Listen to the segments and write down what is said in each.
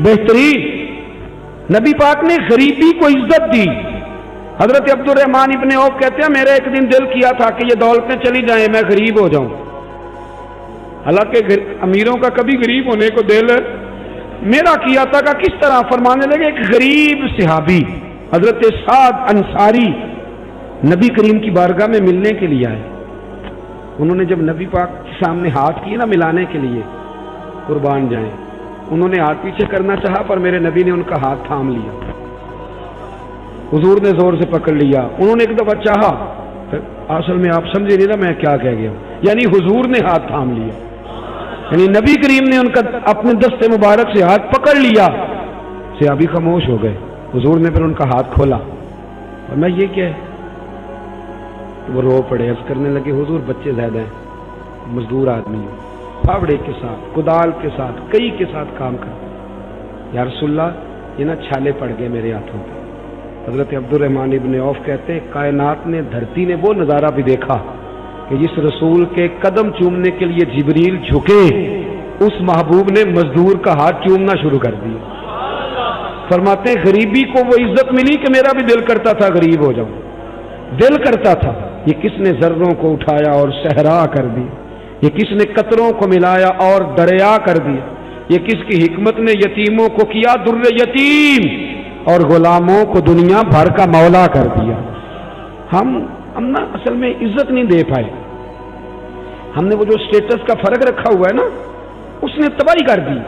بہترین نبی پاک نے غریبی کو عزت دی. حضرت عبدالرحمن ابن عوف کہتے ہیں میرا ایک دن دل کیا تھا کہ یہ دولتیں چلی جائیں میں غریب ہو جاؤں. حالانکہ امیروں کا کبھی غریب ہونے کو دل میرا کیا تھا کہ کس طرح. فرمانے لگے ایک غریب صحابی حضرت سعد انصاری نبی کریم کی بارگاہ میں ملنے کے لیے آئے. انہوں نے جب نبی پاک کے سامنے ہاتھ کیے نا ملانے کے لیے قربان جائیں, انہوں نے ہاتھ پیچھے کرنا چاہا پر میرے نبی نے ان کا ہاتھ تھام لیا. حضور نے زور سے پکڑ لیا. انہوں نے ایک دفعہ چاہا, اصل میں آپ سمجھے نہیں نا میں کیا کہہ گیا, یعنی حضور نے ہاتھ تھام لیا, یعنی نبی کریم نے ان کا اپنے دست مبارک سے ہاتھ پکڑ لیا. صحابی خاموش ہو گئے. حضور نے پھر ان کا ہاتھ کھولا اور میں یہ کیا ہے, وہ رو پڑے. عرض کرنے لگے حضور بچے زیادہ ہیں, مزدور آدمی ہیں, پھاوڑے کے ساتھ کدال کے ساتھ کئی کے ساتھ کام کرتے. یا رسول اللہ یہ نا چھالے پڑ گئے میرے ہاتھوں پہ. حضرت عبدالرحمن ابن عوف کہتے ہیں کائنات نے دھرتی نے وہ نظارہ بھی دیکھا کہ جس رسول کے قدم چومنے کے لیے جبریل جھکے اس محبوب نے مزدور کا ہاتھ چومنا شروع کر دیا. فرماتے ہیں غریبی کو وہ عزت ملی کہ میرا بھی دل کرتا تھا غریب ہو جاؤں, دل کرتا تھا. یہ کس نے ذروں کو اٹھایا اور صحرا کر دیا, یہ کس نے قطروں کو ملایا اور دریا کر دیا, یہ کس کی حکمت نے یتیموں کو کیا در یتیم اور غلاموں کو دنیا بھر کا مولا کر دیا. ہم نا اصل میں عزت نہیں دے پائے. ہم نے وہ جو سٹیٹس کا فرق رکھا ہوا ہے نا اس نے تباہی کر دی.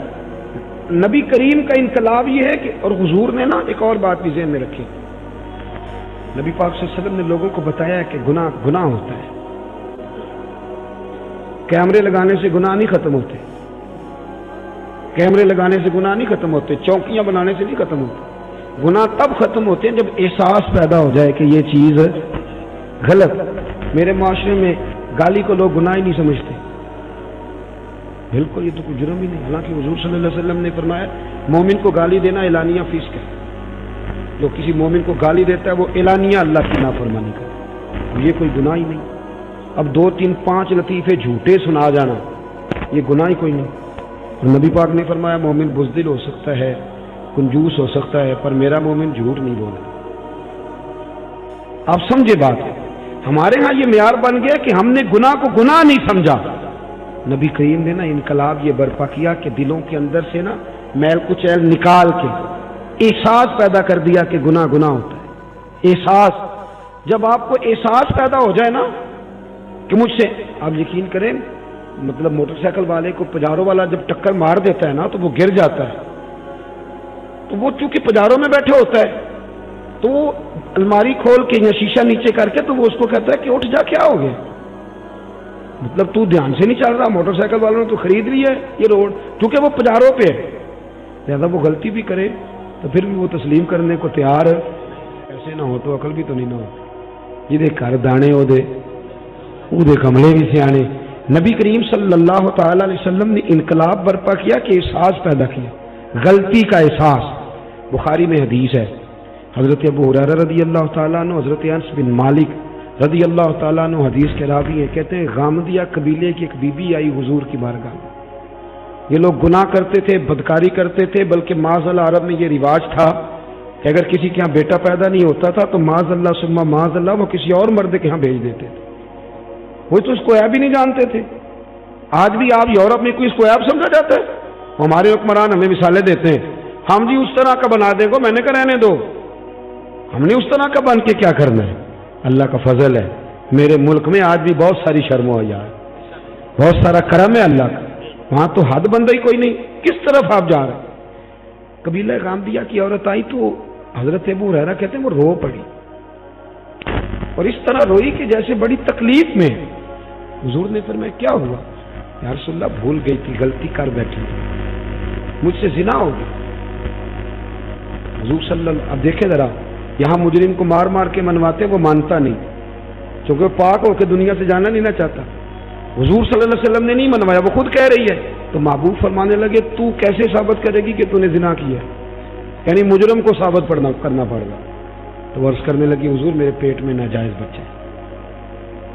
نبی کریم کا انقلاب یہ ہے کہ, اور حضور نے نا ایک اور بات بھی ذہن میں رکھی, نبی پاک صلی اللہ علیہ وسلم نے لوگوں کو بتایا کہ گناہ ہوتا ہے. کیمرے لگانے سے گناہ نہیں ختم ہوتے, کیمرے لگانے سے گناہ نہیں ختم ہوتے, چوکیاں بنانے سے نہیں ختم ہوتے. گناہ تب ختم ہوتے ہیں جب احساس پیدا ہو جائے کہ یہ چیز غلط. میرے معاشرے میں گالی کو لوگ گناہ ہی نہیں سمجھتے. بالکل یہ تو کوئی جرم ہی نہیں. حالانکہ حضور صلی اللہ علیہ وسلم نے فرمایا مومن کو گالی دینا اعلانیہ فسق ہے. جو کسی مومن کو گالی دیتا ہے وہ اعلانیہ اللہ کی نافرمانی کرتا ہے. یہ کوئی گناہ ہی نہیں. اب 2 3 5 لطیفے جھوٹے سنا جانا یہ گناہ ہی کوئی نہیں. اور نبی پاک نے فرمایا مومن بزدل ہو سکتا ہے, کنجوس ہو سکتا ہے, پر میرا مومن جھوٹ نہیں بولے. آپ سمجھے بات. ہمارے ہاں یہ معیار بن گیا کہ ہم نے گناہ کو گناہ نہیں سمجھا. نبی کریم نے نا انقلاب یہ برپا کیا کہ دلوں کے اندر سے نا میل کچیل نکال کے احساس پیدا کر دیا کہ گناہ ہوتا ہے. احساس, جب آپ کو احساس پیدا ہو جائے نا کہ مجھ سے, آپ یقین کریں مطلب موٹر سائیکل والے کو پجارو والا جب ٹکر مار دیتا ہے نا تو وہ گر جاتا ہے. تو وہ چونکہ پجاروں میں بیٹھے ہوتا ہے تو وہ الماری کھول کے یا شیشہ نیچے کر کے تو وہ اس کو کہتا ہے کہ اٹھ جا, کیا ہو گیا, مطلب تو دھیان سے نہیں چل رہا, موٹر سائیکل والوں نے تو خرید لی ہے یہ روڈ, کیونکہ وہ پجاروں پہ ہے. لہٰذا وہ غلطی بھی کرے تو پھر بھی وہ تسلیم کرنے کو تیار ہے. ایسے نہ ہو تو عقل بھی تو نہیں نہ ہو. یہ دے کر دانے او دے کملے بھی سیانے. نبی کریم صلی اللہ تعالی علیہ وسلم نے انقلاب برپا کیا کہ احساس پیدا کیا, غلطی کا احساس. بخاری میں حدیث ہے, حضرت ابو ہریرہ رضی اللہ تعالیٰ عنہ, حضرت انس بن مالک رضی اللہ تعالیٰ عنہ حدیث کے راوی ہیں. کہتے ہیں غامدیہ قبیلے کی ایک بی بی آئی حضور کی بارگاہ میں. یہ لوگ گناہ کرتے تھے, بدکاری کرتے تھے, بلکہ معاذ اللہ عرب میں یہ رواج تھا کہ اگر کسی کے یہاں بیٹا پیدا نہیں ہوتا تھا تو معاذ اللہ ثم معاذ اللہ وہ کسی اور مرد کے یہاں بھیج دیتے تھے. وہ تو اس کو عیب ہی نہیں جانتے تھے. آج بھی آپ یورپ میں کوئی اس کو عیب سمجھا جاتا ہے. ہمارے حکمران ہمیں مثالیں دیتے ہیں, ہم جی اس طرح کا بنا دیں گے. میں نے کہا رہنے دو, ہم نے اس طرح کا بن کے کیا کرنا ہے. اللہ کا فضل ہے, میرے ملک میں آج بھی بہت ساری شرم و حیا ہے, بہت سارا کرم ہے اللہ کا. وہاں تو حد بندہ ہی کوئی نہیں. کس طرف آپ جا رہے ہیں. قبیلہ غامدیہ کی عورت آئی تو حضرت ابو ہریرہ کہتے ہیں وہ رو پڑی, اور اس طرح روئی کہ جیسے بڑی تکلیف میں. حضور نے فرمایا کیا ہوا. یا رسول اللہ بھول گئی تھی, غلطی کر بیٹھی, مجھ سے زنا ہو گئی. حضور صلی اللہ, اب دیکھیں ذرا, یہاں مجرم کو مار مار کے منواتے, وہ مانتا نہیں چونکہ وہ پاک ہو کے دنیا سے جانا نہیں نہ چاہتا. حضور صلی اللہ علیہ وسلم نے نہیں منوایا, وہ خود کہہ رہی ہے. تو محبوب فرمانے لگے تو کیسے ثابت کرے گی کہ تو نے زنا کیا ہے, یعنی مجرم کو ثابت کرنا پڑ گا. تو عرض کرنے لگی حضور میرے پیٹ میں ناجائز بچہ ہے.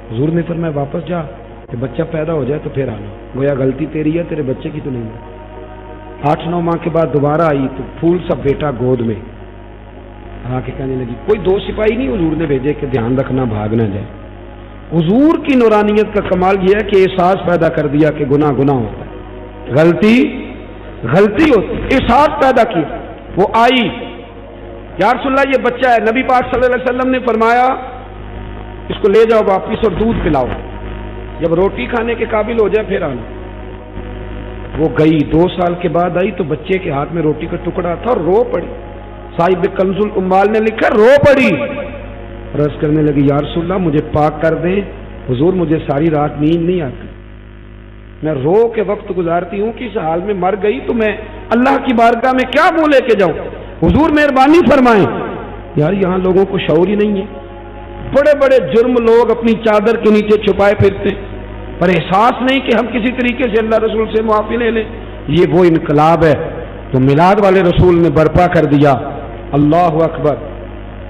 حضور نے فرمایا واپس جا, کہ بچہ پیدا ہو جائے تو پھر آنا, گویا غلطی تیری ہے, تیرے بچے کی تو نہیں ہے. 8-9 माह के बाद दोबारा आई तो फूल सा बेटा गोद में आके कहने लगी, कोई 2 सिपाही नहीं हुजूर ने भेजे कि ध्यान रखना भाग ना जाए। हुजूर की नूरानियत का कमाल यह है कि एहसास पैदा कर दिया कि गुनाह गुनाह होता है, गलती गलती होती, एहसास पैदा किया। वो आई, या रसूलल्लाह ये बच्चा है। नबी पाक सल्लल्लाहु अलैहि वसल्लम ने फरमाया इसको ले जाओ वापिस और दूध पिलाओ, जब रोटी खाने के काबिल हो जाए फिर आना। वो गई, 2 साल के बाद आई तो बच्चे के हाथ में रोटी का टुकड़ा था और रो पड़ी। साहिब कंजुल उम्माल ने लिखा रो पड़ी, रस करने लगी, या रसूलल्लाह मुझे पाक कर दें हुजूर, मुझे सारी रात नींद नहीं आती, मैं रो के वक्त गुजारती हूँ कि इस हाल में मर गई तो मैं अल्लाह की बारगाह में क्या मुंह लेके जाऊं, हुजूर मेहरबानी फरमाएं। यार यहाँ लोगों को शऊर ही नहीं है, बड़े बड़े जुर्म लोग अपनी चादर के नीचे छुपाए फिरते, पर एहसास नहीं कि हम किसी तरीके से अल्लाह रसूल से मुआफी ले लें। ये वो इनकलाब है तो मिलाद वाले रसूल ने बर्पा कर दिया। अल्लाह अकबर।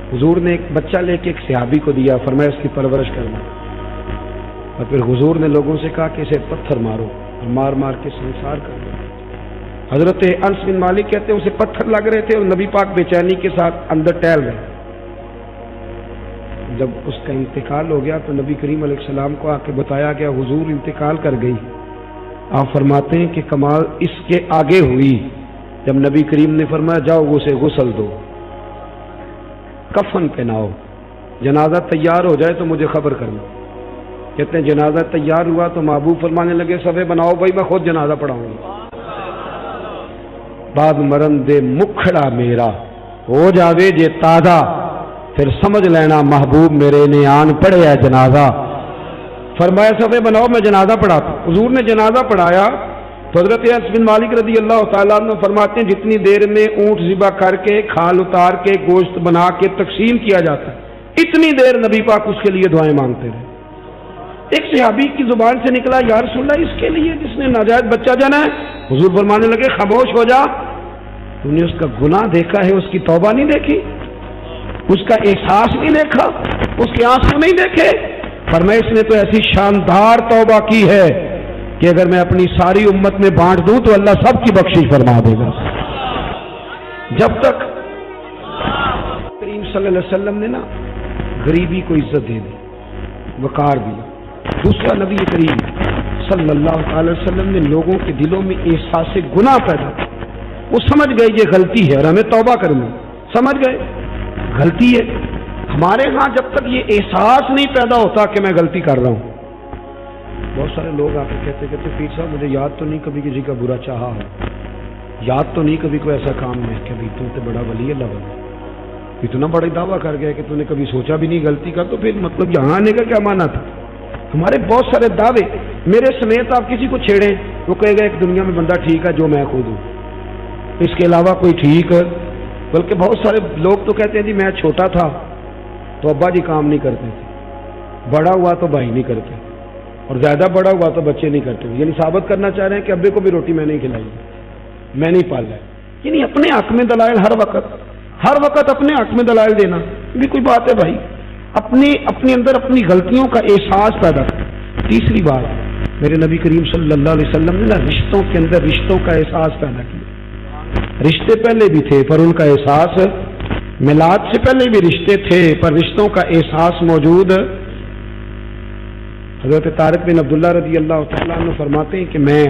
हुजूर ने एक बच्चा लेके एक सहाबी को दिया, फरमाया इसकी परवरिश करना, और फिर हुजूर ने लोगों से कहा कि इसे पत्थर मारो और मार मार के संसार कर दो। हजरत अनस बिन मालिक कहते हैं उसे पत्थर लग रहे थे और नबी पाक बेचैनी के साथ अंदर टहल रहे। जब उसका इंतकाल हो गया तो नबी करीम अलैहिस्सलाम को आके बताया गया हुजूर इंतकाल कर गई। आप फरमाते हैं कि कमाल इसके आगे हुई जब नबी करीम ने फरमाया जाओ उसे गुस्ल दो, कफन पहनाओ, जनाजा तैयार हो जाए तो मुझे खबर करना। कहते हैं जनाजा तैयार हुआ तो महबूब फरमाने लगे सफे बनाओ भाई, मैं खुद जनाजा पढ़ाऊंगा। बाद मरन दे मुखड़ा मेरा हो जावे जे ताजा, फिर समझ लेना महबूब मेरे ने आन पढ़े है जनाजा। फरमाया सफे बनाओ मैं जनाजा पढ़ाता। हुजूर ने जनाजा पढ़ाया तो हजरत अनस बिन मालिक रदी अल्लाह तआला अन्हु फरमाते हैं जितनी देर में ऊंट ज़िबा करके खाल उतार के गोश्त बना के तकसीम किया जाता है, इतनी देर नबी पाक उसके लिए दुआएं मांगते रहे। एक सहाबी की जुबान से निकला या रसूलल्लाह इसके लिए जिसने नाजायज बच्चा जाना है। हुजूर फरमाने लगे खामोश हो जा, तूने उसका गुनाह देखा है, उसकी तौबा नहीं देखी, उसका एहसास नहीं देखा, उसके आंसू नहीं देखे। फरमाया इसने तो ऐसी शानदार तौबा की है कि अगर मैं अपनी सारी उम्मत में बांट दूं तो अल्लाह सबकी बख्शिश फरमा देगा। जब तक करीम सल्लल्लाहु अलैहि वसल्लम ने ना गरीबी को इज्जत दे दी, वकार दिया। दूसरा नबी करीम सल्लल्लाहु अलैहि वसल्लम ने लोगों के दिलों में एहसास से गुनाह पैदा, वो समझ गए ये गलती है और हमें तौबा करनी, समझ गए गलती है। हमारे यहाँ जब तक ये एहसास नहीं पैदा होता कि मैं गलती कर रहा हूँ, बहुत सारे लोग आके कहते पीर साहब मुझे याद तो नहीं कभी किसी का बुरा चाहा हो, याद तो नहीं कभी कोई ऐसा काम है कि भाई तू तो बड़ा वली अल्लाह बना, इतना बड़ा दावा कर गया कि तूने कभी सोचा भी नहीं गलती का, तो फिर मतलब यहाँ आने का क्या माना था। हमारे बहुत सारे दावे, मेरे समेत आप किसी को छेड़ें वो कहेगा एक दुनिया में बंदा ठीक है जो मैं खुद हूँ, इसके अलावा कोई ठीक है। बल्कि बहुत सारे लोग तो कहते हैं जी मैं छोटा था तो अब्बा जी काम नहीं करते थे, बड़ा हुआ तो भाई नहीं करते, और ज्यादा बड़ा हुआ तो बच्चे नहीं करते। यानी साबित करना चाह रहे हैं कि अब्बे को भी रोटी मैं नहीं खिलाई, मैं नहीं पाला। यानी अपने हक में दलाइल हर वक्त अपने हक में दलाइल देना भी कोई बात है भाई, अपने अंदर अपनी गलतियों का एहसास पैदा कर। तीसरी बात, मेरे नबी करीम सल्लल्लाहु अलैहि वसल्लम ने ना रिश्तों के अंदर रिश्तों का एहसास पैदा किया। रिश्ते पहले भी थे पर उनका एहसास, मिलाद से पहले भी रिश्ते थे पर रिश्तों का एहसास मौजूद। हज़रत तारिक बिन अब्दुल्लाह रज़ी अल्लाह तआला अन्हु फरमाते हैं कि मैं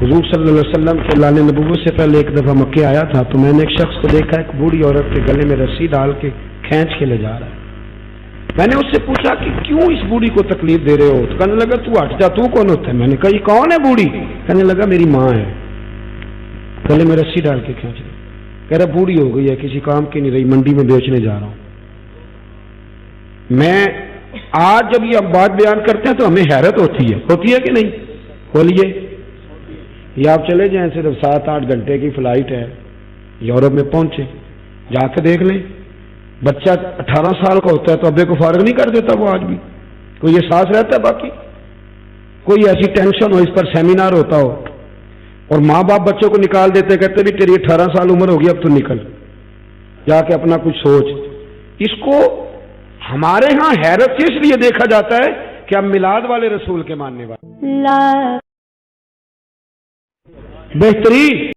हुजूर सल्लल्लाहु अलैहि वसल्लम के लाने नबूवत से पहले एक दफ़ा मक्के आया था तो मैंने एक शख्स को देखा, एक बूढ़ी औरत के गले में रस्सी डाल के खींच के ले जा रहा है। मैंने उससे पूछा कि क्यों इस बूढ़ी को तकलीफ दे रहे हो, तो कहने लगा तू हट जा, तू कौन होता है। मैंने कहा ये कौन है बूढ़ी, कहने लगा मेरी माँ है, गले में रस्सी डाल के खींच रही। कह रहा बूढ़ी हो गई है, किसी काम की नहीं रही, मंडी में बेचने जा रहा हूं। मैं आज जब ये बात बयान करते हैं तो हमें हैरत होती है कि नहीं? बोलिए, ये आप चले जाएं, सिर्फ 7-8 घंटे की फ्लाइट है, यूरोप में पहुंचे, जाके देख लें, बच्चा 18 साल का होता है तो अब्बे को फारग नहीं कर देता वो आज भी, कोई ये सांस रहता है। बाकी कोई ऐसी टेंशन हो, इस पर सेमिनार होता हो और माँ बाप बच्चों को निकाल देते, कहते भी तेरी 18 साल उम्र होगी अब तो निकल, जाके अपना कुछ सोच। इसको हमारे यहाँ हैरत से इसलिए देखा जाता है कि हम मिलाद वाले रसूल के मानने वाले। بہترین